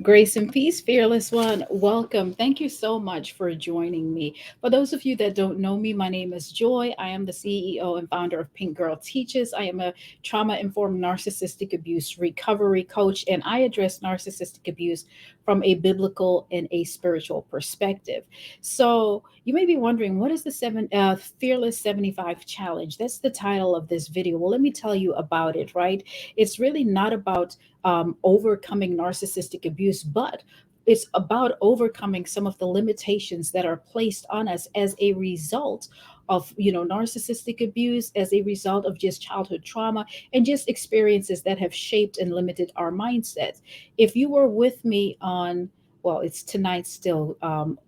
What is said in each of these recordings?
Grace and peace, fearless one. Welcome. Thank you so much for joining me. For those of you that don't know me, my name is Joy. I am the CEO and founder of Pink Girl Teaches. I am a trauma informed narcissistic abuse recovery coach, and I address narcissistic abuse from a biblical and a spiritual perspective. So, you may be wondering, what is the Fearless 75 Challenge? That's the title of this video. Well, let me tell you about it, right? It's really not about overcoming narcissistic abuse, but it's about overcoming some of the limitations that are placed on us as a result of narcissistic abuse, as a result of just childhood trauma and just experiences that have shaped and limited our mindsets. If you were with me on, well, it's tonight still,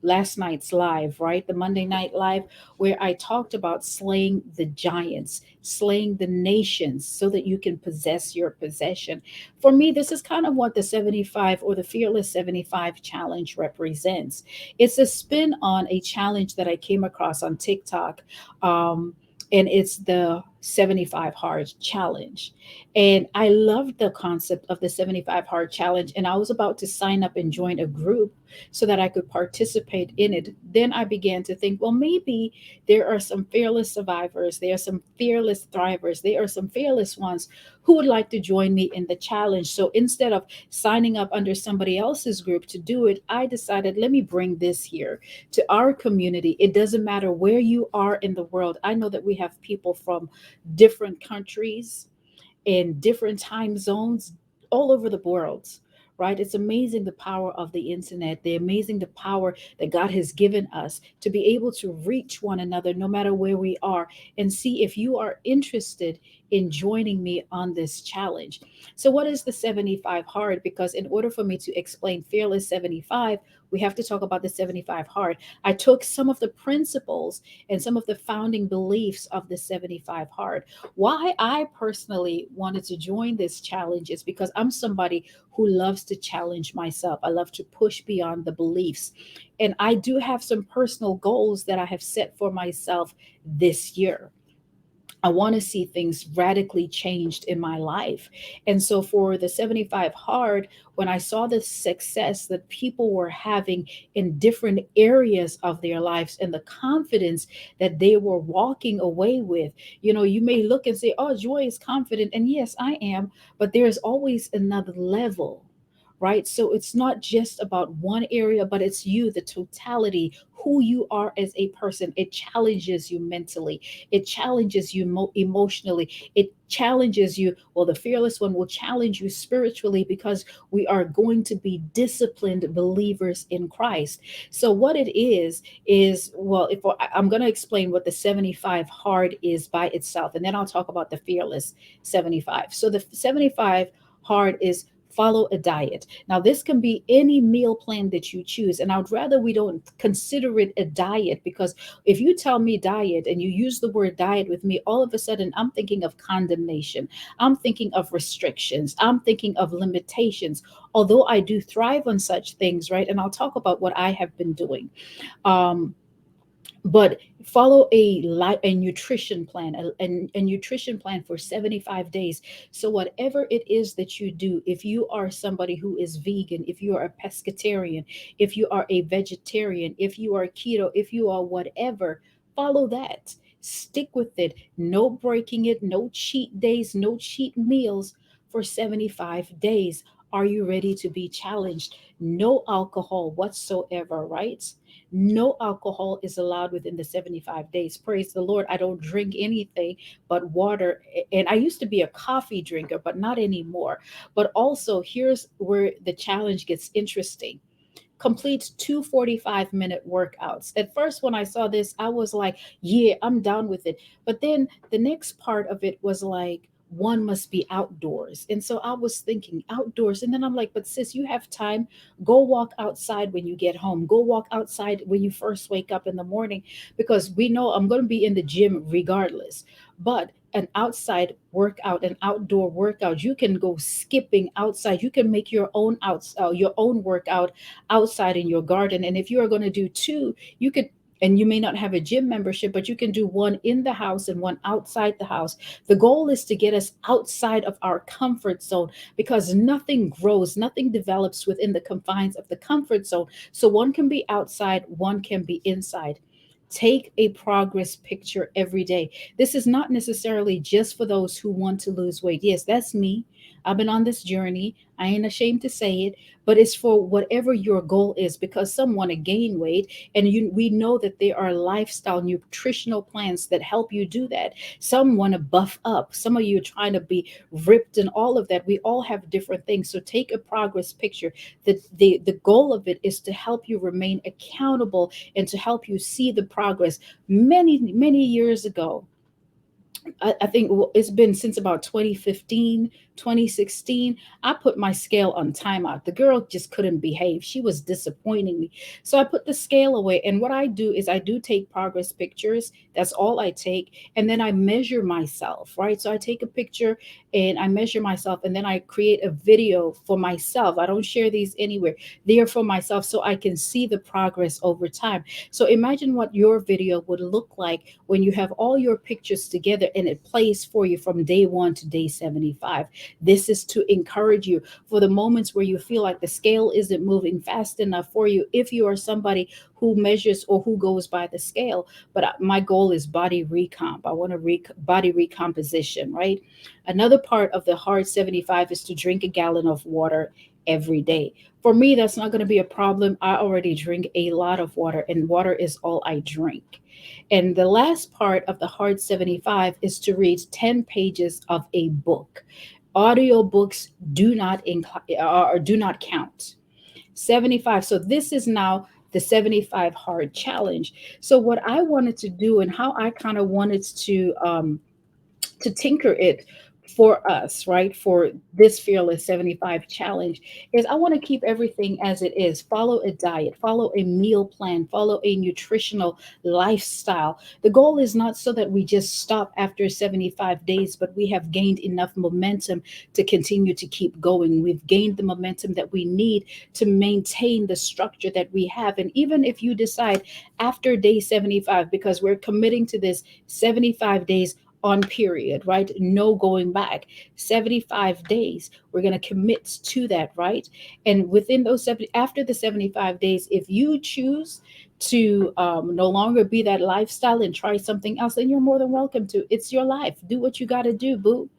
last night's live, right, the Monday night live, where I talked about slaying the giants, slaying the nations so that you can possess your possession. For me, this is kind of what the 75 or the Fearless 75 challenge represents. It's a spin on a challenge that I came across on TikTok. Um, and it's the 75 hard challenge. And I loved the concept of the 75 hard challenge. And I was about to sign up and join a group so that I could participate in it. Then I began to think, well, maybe there are some fearless survivors, there are some fearless thrivers, there are some fearless ones who would like to join me in the challenge. So instead of signing up under somebody else's group to do it, I decided, let me bring this here to our community. It doesn't matter where you are in the world. I know that we have people from different countries in different time zones all over the world, right? It's amazing the power of the internet, the amazing the power that God has given us to be able to reach one another no matter where we are, and see if you are interested in joining me on this challenge. So what is the 75 hard? Because in order for me to explain Fearless 75, we have to talk about the 75 hard. I took some of the principles and some of the founding beliefs of the 75 hard. Why I personally wanted to join this challenge is because I'm somebody who loves to challenge myself. I love to push beyond the beliefs. And I do have some personal goals that I have set for myself this year. I want to see things radically changed in my life. And so for the 75 hard, when I saw the success that people were having in different areas of their lives and the confidence that they were walking away with, you may look and say, oh, Joy is confident. And yes, I am, but there's always another level. Right. So it's not just about one area, but it's you, the totality, who you are as a person. It challenges you mentally. It challenges you emotionally. It challenges you. Well, the fearless one will challenge you spiritually because we are going to be disciplined believers in Christ. So, what it is, well, if I'm going to explain what the 75 hard is by itself, and then I'll talk about the fearless 75. So, the 75 hard is follow a diet. Now, this can be any meal plan that you choose. And I'd rather we don't consider it a diet, because if you tell me diet and you use the word diet with me, all of a sudden I'm thinking of condemnation. I'm thinking of restrictions. I'm thinking of limitations. Although I do thrive on such things, right? And I'll talk about what I have been doing. Um, but follow a nutrition plan, a nutrition plan for 75 days. So whatever it is that you do, if you are somebody who is vegan, if you are a pescatarian, if you are a vegetarian, if you are keto, if you are whatever, follow that, stick with it. No breaking it, no cheat days, no cheat meals for 75 days. Are you ready to be challenged? No alcohol whatsoever, right? No alcohol is allowed within the 75 days. Praise the Lord. I don't drink anything but water. And I used to be a coffee drinker, but not anymore. But also, here's where the challenge gets interesting: complete two 45-minute workouts. At first, when I saw this, I was like, yeah, I'm down with it. But then the next part of it was like, one must be outdoors. And so I was thinking outdoors. And then I'm like, but sis, you have time. Go walk outside when you get home. Go walk outside when you first wake up in the morning, because we know I'm going to be in the gym regardless. But an outside workout, an outdoor workout, you can go skipping outside. You can make your own workout outside in your garden. And if you are going to do two, you could And you may not have a gym membership, but you can do one in the house and one outside the house. The goal is to get us outside of our comfort zone, because nothing grows, nothing develops within the confines of the comfort zone. So one can be outside, one can be inside. Take a progress picture every day. This is not necessarily just for those who want to lose weight. Yes, that's me. I've been on this journey. I ain't ashamed to say it, but it's for whatever your goal is, because some want to gain weight, and we know that there are lifestyle nutritional plans that help you do that. Some want to buff up, some of you are trying to be ripped, and all of that. We all have different things. So take a progress picture. The goal of it is to help you remain accountable and to help you see the progress. Many years ago, I think it's been since about 2015, 2016. I put my scale on timeout. The girl just couldn't behave. She was disappointing me. So I put the scale away. And what I do is I do take progress pictures. That's all I take. And then I measure myself, right? So I take a picture and I measure myself, and then I create a video for myself. I don't share these anywhere. They are for myself so I can see the progress over time. So imagine what your video would look like when you have all your pictures together and it plays for you from day 1 to day 75. This is to encourage you for the moments where you feel like the scale isn't moving fast enough for you. If you are somebody who measures or who goes by the scale, but my goal is body recomp. I want to body recomposition, right? Another part of the hard 75 is to drink a gallon of water every day. For me, that's not going to be a problem. I already drink a lot of water, and water is all I drink. And the last part of the hard 75 is to read 10 pages of a book. Audiobooks do not count. 75. So this is now the 75 hard challenge. So what I wanted to do and how I kind of wanted to tinker it for us, right? For this Fearless 75 challenge is I want to keep everything as it is. Follow a diet, follow a meal plan, follow a nutritional lifestyle. The goal is not so that we just stop after 75 days, but we have gained enough momentum to continue to keep going. We've gained the momentum that we need to maintain the structure that we have. And even if you decide after day 75, because we're committing to this 75 days on period, right? No going back. 75 days. We're going to commit to that, right? And within those 70, after the 75 days, if you choose to no longer be that lifestyle and try something else, then you're more than welcome to. It's your life. Do what you got to do, boo.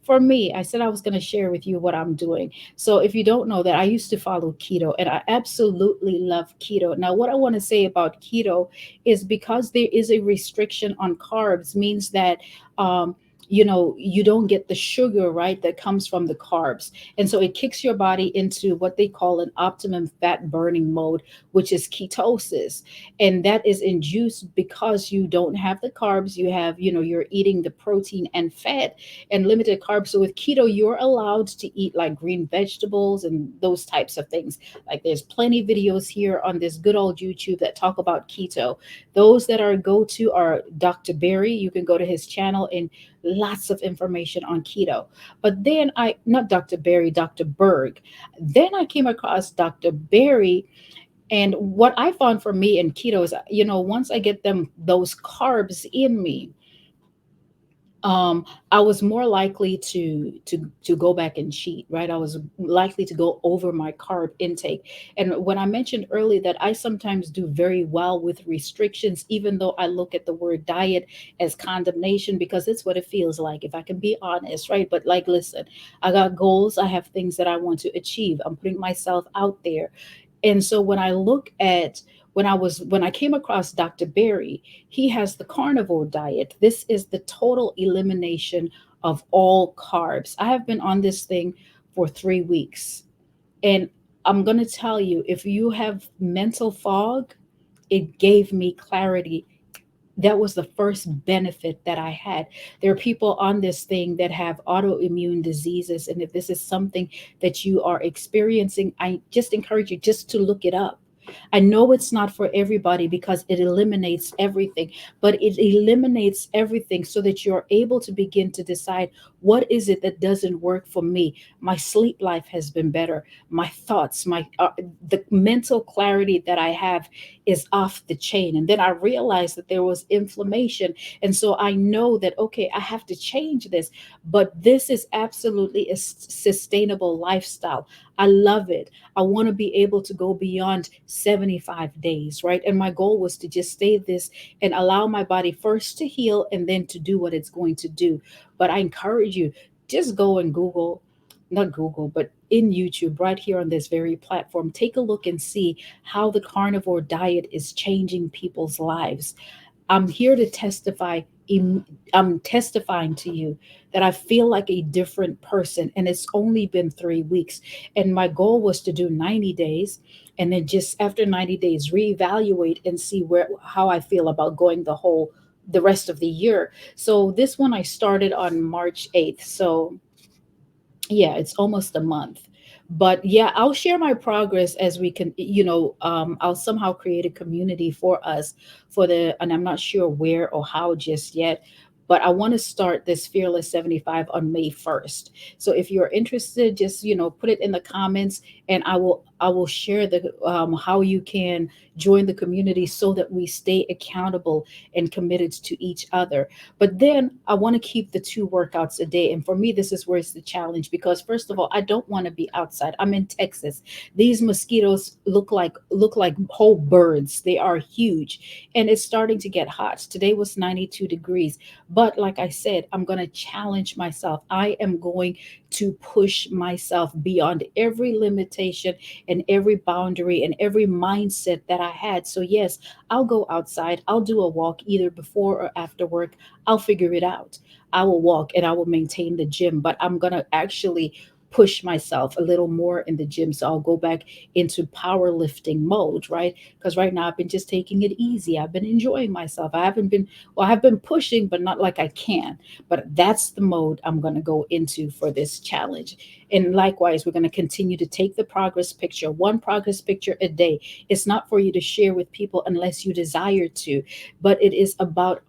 For me, I said I was going to share with you what I'm doing. So if you don't know that, I used to follow keto and I absolutely love keto. Now, what I want to say about keto is because there is a restriction on carbs, means that um, you don't get the sugar, right, that comes from the carbs. And so it kicks your body into what they call an optimum fat burning mode, which is ketosis. And that is induced because you don't have the carbs, you have, you're eating the protein and fat and limited carbs. So with keto, you're allowed to eat like green vegetables and those types of things. Like there's plenty videos here on this good old YouTube that talk about keto. Those that are go to are Dr. Berry. You can go to his channel and lots of information on keto. But then not Dr. Berry, Dr. Berg. Then I came across Dr. Berry, and what I found for me in keto is, once I get those carbs in me, I was more likely to go back and cheat, right? I was likely to go over my carb intake. And when I mentioned earlier that I sometimes do very well with restrictions, even though I look at the word diet as condemnation, because it's what it feels like, if I can be honest, right? But like, listen, I got goals, I have things that I want to achieve. I'm putting myself out there. And so when I look at when I came across Dr. Berry, he has the carnivore diet. This is the total elimination of all carbs. I have been on this thing for 3 weeks. And I'm going to tell you, if you have mental fog, it gave me clarity. That was the first benefit that I had. There are people on this thing that have autoimmune diseases. And if this is something that you are experiencing, I just encourage you just to look it up. I know it's not for everybody because it eliminates everything, but it eliminates everything so that you're able to begin to decide What is it that doesn't work for me? My sleep life has been better. My thoughts, my the mental clarity that I have is off the chain. And then I realized that there was inflammation, and so I know that, okay, I have to change this. But this is absolutely a sustainable lifestyle. I love it. I want to be able to go beyond 75 days, right? And my goal was to just stay this and allow my body first to heal and then to do what it's going to do. But I encourage you, just go and Google, not Google, but in YouTube, right here on this very platform, take a look and see how the carnivore diet is changing people's lives. I'm here to testify. I'm testifying to you that I feel like a different person, and it's only been 3 weeks. And my goal was to do 90 days, and then just after 90 days, reevaluate and see where how I feel about going the rest of the year. So this one I started on March 8th. So yeah, it's almost a month. But yeah, I'll share my progress as we can, I'll somehow create a community for us for the, and I'm not sure where or how just yet, but I want to start this Fearless 75 on May 1st. So if you're interested, just, put it in the comments, and I will share the how you can join the community so that we stay accountable and committed to each other. But then I want to keep the 2 workouts a day. And for me, this is where it's the challenge, because first of all, I don't want to be outside. I'm in Texas. These mosquitoes look like whole birds. They are huge. And it's starting to get hot. Today was 92 degrees. But like I said, I'm going to challenge myself. I am going to push myself beyond every limitation and every boundary and every mindset that I had. So yes, I'll go outside. I'll do a walk either before or after work. I'll figure it out. I will walk and I will maintain the gym, but I'm going to actually push myself a little more in the gym. So I'll go back into powerlifting mode, right? Because right now I've been just taking it easy. I've been enjoying myself. I haven't been, well, I've been pushing, but not like I can. But that's the mode I'm going to go into for this challenge. And likewise, we're going to continue to take the progress picture, one progress picture a day. It's not for you to share with people unless you desire to, but it is about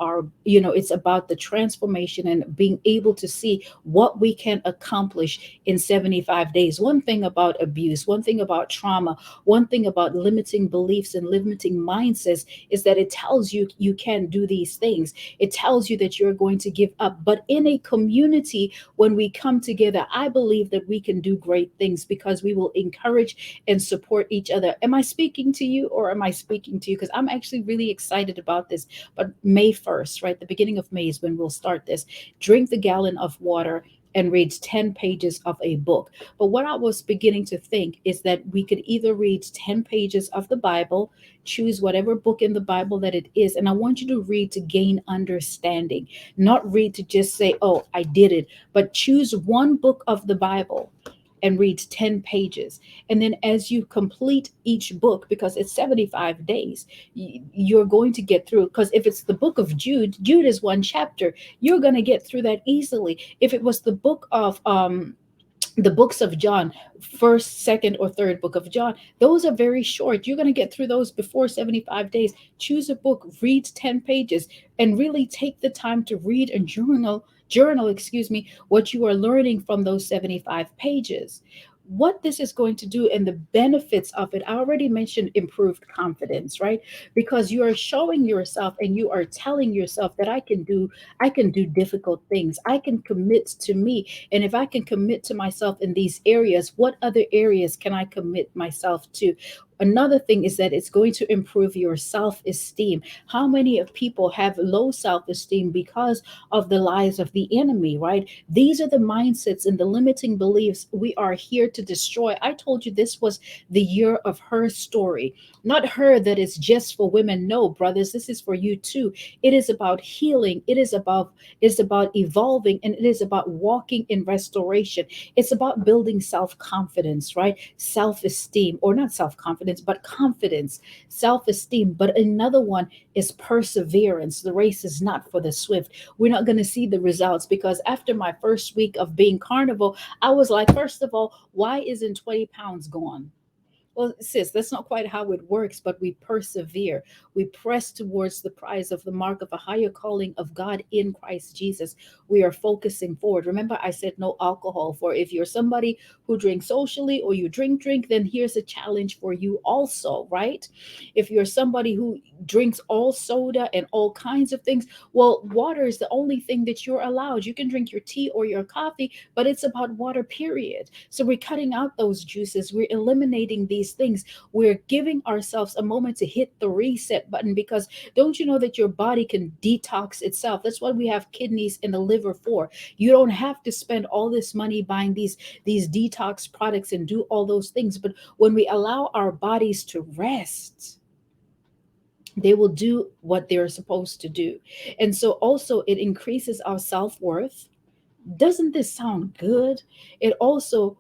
it's about the transformation and being able to see what we can accomplish in 75 days. One thing about abuse, one thing about trauma, one thing about limiting beliefs and limiting mindsets is that it tells you you can do these things. It tells you that you're going to give up. But in a community, when we come together, I believe that we can do great things because we will encourage and support each other. Am I speaking to you, or am I speaking to you? Because I'm actually really excited about this. But May 1st, right? The beginning of May is when we'll start this. Drink the gallon of water and reads 10 pages of a book. But what I was beginning to think is that we could either read 10 pages of the Bible, choose whatever book in the Bible that it is, and I want you to read to gain understanding, not read to just say, oh, I did it, but choose one book of the Bible and reads 10 pages. And then as you complete each book, because it's 75 days, you're going to get through. Because if it's the book of Jude, Jude is one chapter. You're going to get through that easily. If it was the book of the books of John, first, second, or third book of John, those are very short. You're going to get through those before 75 days. Choose a book, read 10 pages, and really take the time to read and journal, excuse me, what you are learning from those 75 pages. What this is going to do and the benefits of it, I already mentioned improved confidence, right? Because you are showing yourself and you are telling yourself that I can do difficult things. I can commit to me. And if I can commit to myself in these areas, what other areas can I commit myself to? Another thing is that it's going to improve your self-esteem. How many of people have low self-esteem because of the lies of the enemy, right? These are the mindsets and the limiting beliefs we are here to destroy. I told you this was the year of her story. Not her that is just for women. No, brothers, this is for you too. It is about healing. It is about evolving, and it is about walking in restoration. It's about building self-confidence, right? Self-esteem, or not self-confidence, but confidence, self-esteem. But another one is perseverance. The race is not for the swift. We're not going to see the results, because after my first week of being carnival, I was like, first of all, why isn't 20 pounds gone? Well, sis, that's not quite how it works, but we persevere. We press towards the prize of the mark of a higher calling of God in Christ Jesus. We are focusing forward. Remember, I said no alcohol. For if you're somebody who drinks socially or you drink, then here's a challenge for you also, right? If you're somebody who drinks all soda and all kinds of things, well, water is the only thing that you're allowed. You can drink your tea or your coffee, but it's about water, period. So we're cutting out those juices, we're eliminating these things, we're giving ourselves a moment to hit the reset button, because don't you know that your body can detox itself? That's what we have kidneys and the liver for. You don't have to spend all this money buying these detox products and do all those things, but when we allow our bodies to rest, they will do what they're supposed to do. And so also it increases our self-worth. Doesn't this sound good? It also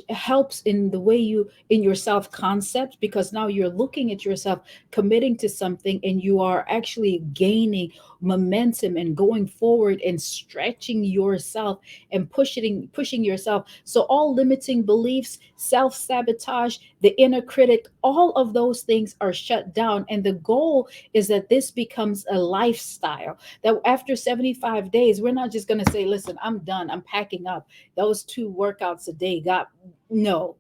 helps in the way you, in your self concept, because now you're looking at yourself committing to something, and you are actually gaining momentum and going forward and stretching yourself and pushing yourself. So all limiting beliefs, self sabotage, the inner critic, all of those things are shut down, and the goal is that this becomes a lifestyle, that after 75 days, we're not just going to say, listen, I'm done, I'm packing up. Those 2 workouts a day got, no.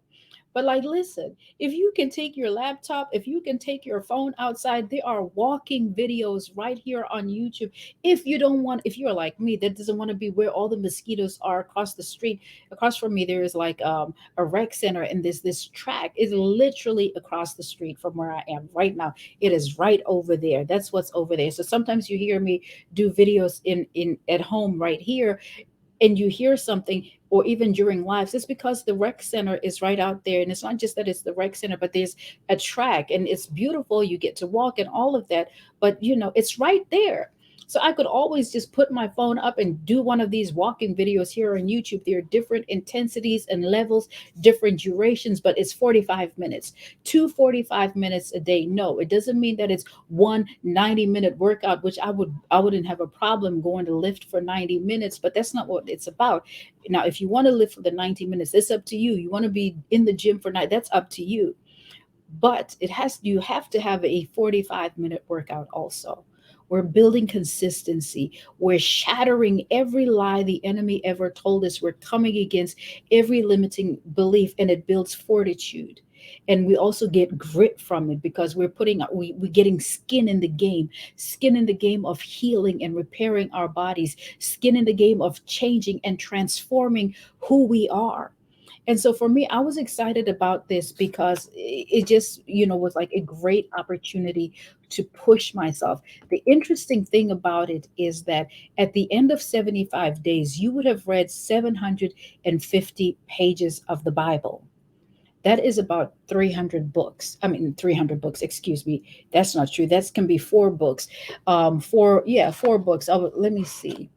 But like, listen, if you can take your laptop, if you can take your phone outside, there are walking videos right here on YouTube. If you don't want, if you're like me that doesn't want to be where all the mosquitoes are across the street, across from me there is like a rec center, and this track is literally across the street from where I am right now. It is right over there. That's what's over there. So sometimes you hear me do videos in at home right here, and you hear something, or even during lives, it's because the rec center is right out there. And it's not just that it's the rec center, but there's a track, and it's beautiful, you get to walk and all of that, but it's right there. So I could always just put my phone up and do one of these walking videos here on YouTube. There are different intensities and levels, different durations, but it's 45 minutes, 2 45 minutes a day. No, it doesn't mean that it's one 90-minute workout, which I wouldn't have a problem going to lift for 90 minutes, but that's not what it's about. Now, if you want to lift for the 90 minutes, it's up to you. You want to be in the gym for night, that's up to you. But you have to have a 45-minute workout also. We're building consistency. We're shattering every lie the enemy ever told us. We're coming against every limiting belief, and it builds fortitude. And we also get grit from it, because we're getting skin in the game, skin in the game of healing and repairing our bodies, skin in the game of changing and transforming who we are. And so for me, I was excited about this because it just, was like a great opportunity to push myself. The interesting thing about it is that at the end of 75 days, you would have read 750 pages of the Bible. That is about 300 books. I mean, 300 books, excuse me. That's not true. That can be 4 books. Yeah, 4 books. Let me see.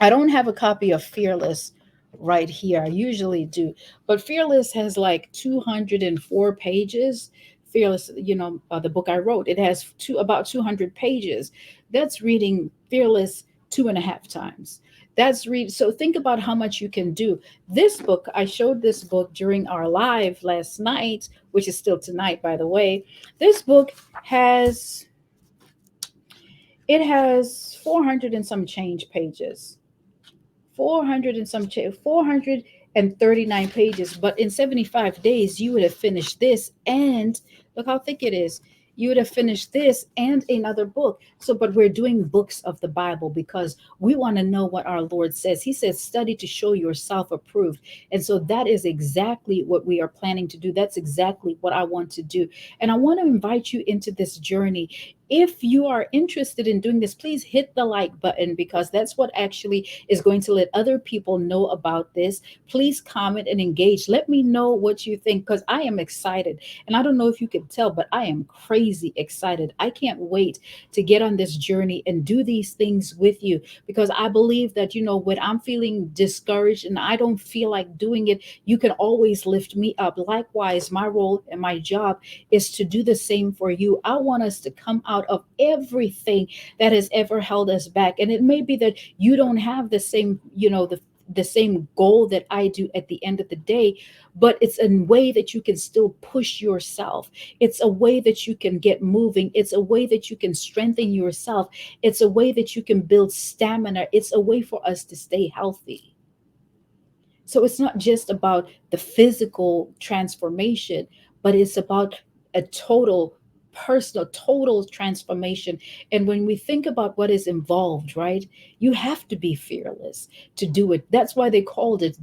I don't have a copy of Fearless right here. I usually do, but Fearless has like 204 pages. Fearless, the book I wrote, it has about 200 pages. That's reading Fearless 2.5 times. That's read. So think about how much you can do. This book, I showed this book during our live last night, which is still tonight, by the way. This book has it has 400 and some change pages. 400 and some 439 pages, but in 75 days you would have finished this, and look how thick it is. You would have finished this and another book. So but we're doing books of the Bible because we want to know what our Lord says. He says study to show yourself approved, and so that is exactly what we are planning to do. That's exactly what I want to do, and I want to invite you into this journey. If you are interested in doing this, please hit the like button, because that's what actually is going to let other people know about this. Please comment and engage. Let me know what you think, because I am excited. And I don't know if you can tell, but I am crazy excited. I can't wait to get on this journey and do these things with you, because I believe that, when I'm feeling discouraged and I don't feel like doing it, you can always lift me up. Likewise, my role and my job is to do the same for you. I want us to come out of everything that has ever held us back. And it may be that you don't have the same, the same goal that I do at the end of the day, but it's a way that you can still push yourself. It's a way that you can get moving. It's a way that you can strengthen yourself. It's a way that you can build stamina. It's a way for us to stay healthy. So it's not just about the physical transformation, but it's about a total personal, total transformation. And when we think about what is involved, right, you have to be fearless to do it. That's why they called it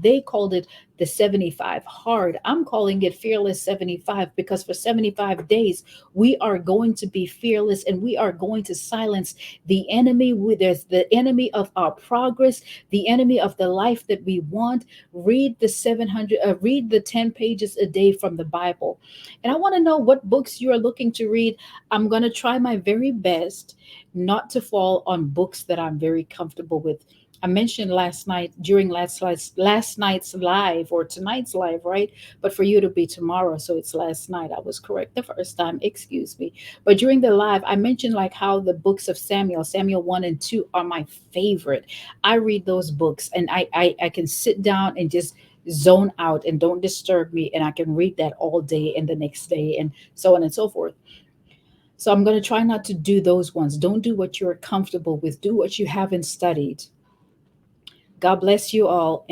the 75 hard. I'm calling it fearless 75 because for 75 days, we are going to be fearless and we are going to silence the enemy. There's the enemy of our progress, the enemy of the life that we want. Read the 10 pages a day from the Bible. And I want to know what books you are looking to read. I'm going to try my very best not to fall on books that I'm very comfortable with. I mentioned last night during last night's live or tonight's live, right? But for you to be tomorrow, so it's last night. I was correct the first time, excuse me. But during the live, I mentioned like how the books of Samuel 1 and 2 are my favorite. I read those books and I can sit down and just zone out and don't disturb me, and I can read that all day and the next day and so on and so forth. So I'm going to try not to do those ones. Don't do what you're comfortable with. Do what you haven't studied. God bless you all.